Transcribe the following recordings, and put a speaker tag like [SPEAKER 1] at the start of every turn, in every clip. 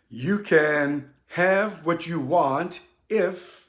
[SPEAKER 1] You can have what you want if.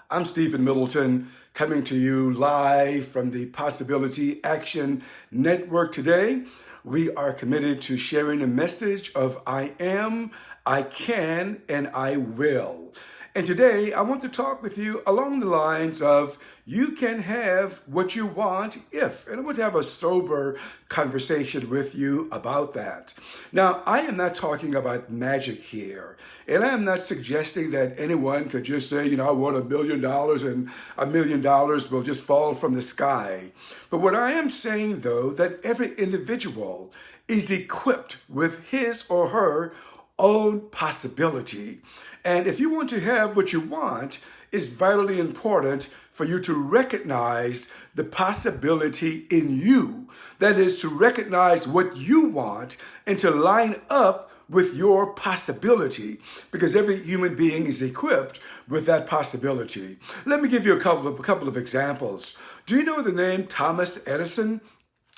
[SPEAKER 1] I'm Stephen Middleton, coming to you live from the Possibility Action Network today. We are committed to sharing a message of I am, I can, and I will. And today I want to talk with you along the lines of you can have what you want if. And I want to have a sober conversation with you about that. Now, I am not talking about magic here. And I am not suggesting that anyone could just say, I want $1 million and $1 million will just fall from the sky. But what I am saying, though, that every individual is equipped with his or her own possibility. And if you want to have what you want, it's vitally important for you to recognize the possibility in you. That is, to recognize what you want and to line up with your possibility, because every human being is equipped with that possibility. Let me give you a couple of examples. Do you know the name Thomas Edison?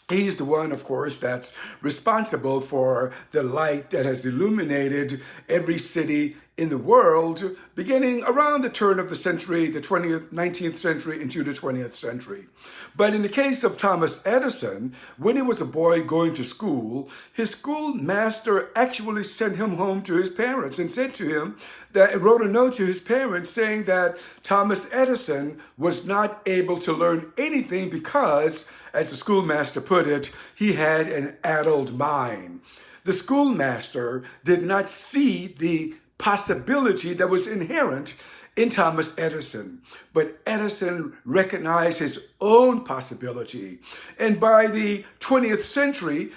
[SPEAKER 1] He's the one, of course, that's responsible for the light that has illuminated every city in the world, beginning around the turn of the century, the 19th century into the 20th century. But in the case of Thomas Edison, when he was a boy going to school, his schoolmaster actually sent him home to his parents and said to him that, wrote a note to his parents saying that Thomas Edison was not able to learn anything because, as the schoolmaster put it, he had an addled mind. The schoolmaster did not see the possibility that was inherent in Thomas Edison. But Edison recognized his own possibility. And by the 20th century,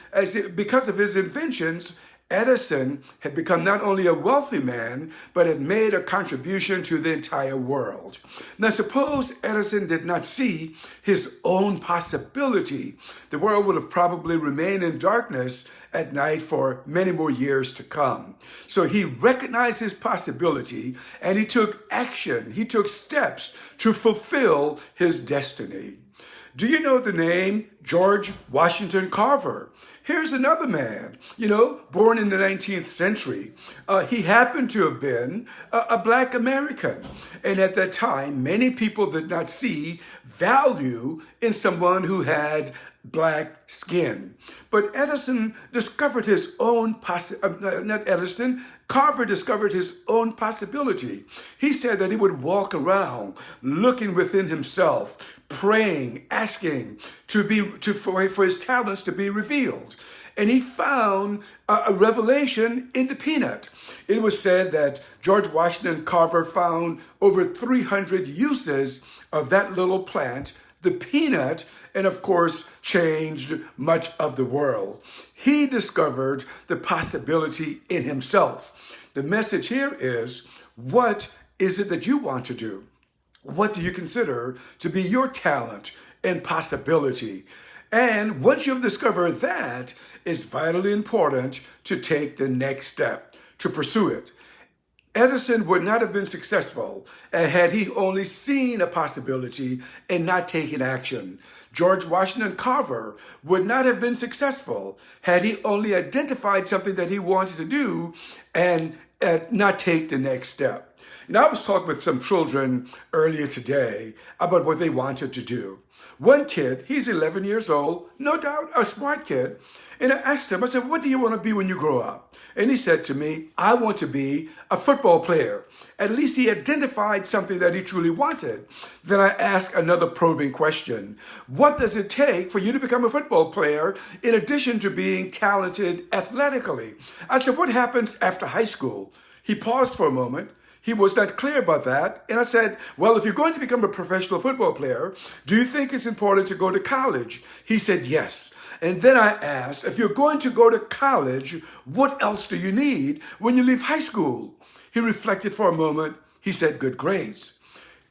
[SPEAKER 1] because of his inventions, Edison had become not only a wealthy man, but had made a contribution to the entire world. Now, suppose Edison did not see his own possibility. The world would have probably remained in darkness at night for many more years to come. So he recognized his possibility and he took action. He took steps to fulfill his destiny. Do you know the name George Washington Carver? Here's another man, born in the 19th century. He happened to have been a Black American. And at that time, many people did not see value in someone who had Black skin. But Edison discovered his own Carver discovered his own possibility. He said that he would walk around looking within himself, praying, asking for his talents to be revealed. And he found a revelation in the peanut. It was said that George Washington Carver found over 300 uses of that little plant, the peanut, and of course changed much of the world. He discovered the possibility in himself. The message here is, what is it that you want to do? What do you consider to be your talent and possibility? And once you've discovered that, it's vitally important to take the next step, to pursue it. Edison would not have been successful had he only seen a possibility and not taken action. George Washington Carver would not have been successful had he only identified something that he wanted to do and not take the next step. I was talking with some children earlier today about what they wanted to do. One kid, he's 11 years old, no doubt a smart kid. And I asked him, I said, what do you want to be when you grow up? And he said to me, I want to be a football player. At least he identified something that he truly wanted. Then I asked another probing question. What does it take for you to become a football player in addition to being talented athletically? I said, what happens after high school? He paused for a moment. He was not clear about that. And I said, well, if you're going to become a professional football player, do you think it's important to go to college? He said, yes. And then I asked, if you're going to go to college, what else do you need when you leave high school? He reflected for a moment. He said, good grades.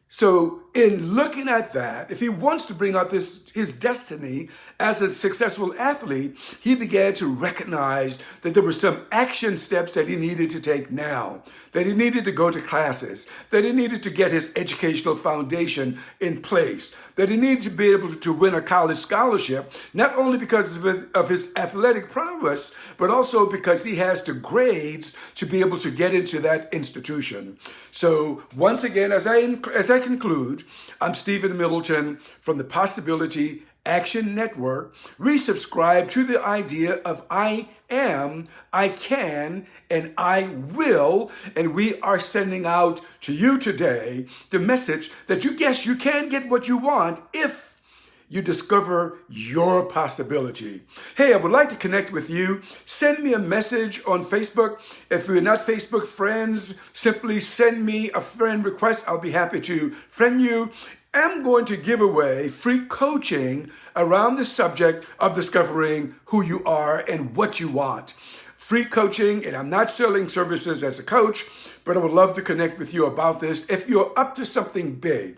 [SPEAKER 1] So in looking at that, if he wants to bring out his destiny as a successful athlete, he began to recognize that there were some action steps that he needed to take now, that he needed to go to classes, that he needed to get his educational foundation in place, that he needed to be able to win a college scholarship, not only because of his athletic prowess, but also because he has the grades to be able to get into that institution. So once again, as I conclude, I'm Stephen Middleton from the Possibility Action Network. Resubscribe to the idea of I am, I can, and I will. And we are sending out to you today the message that you can get what you want if you discover your possibility. Hey, I would like to connect with you. Send me a message on Facebook. If we're not Facebook friends, simply send me a friend request. I'll be happy to friend you. I'm going to give away free coaching around the subject of discovering who you are and what you want. Free coaching, and I'm not selling services as a coach, but I would love to connect with you about this. If you're up to something big,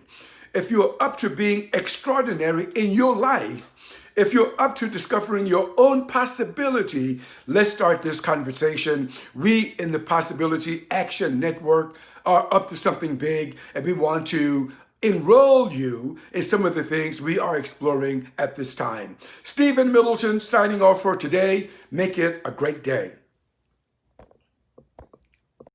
[SPEAKER 1] if you're up to being extraordinary in your life, if you're up to discovering your own possibility, let's start this conversation. We in the Possibility Action Network are up to something big, and we want to enroll you in some of the things we are exploring at this time. Stephen Middleton signing off for today. Make it a great day.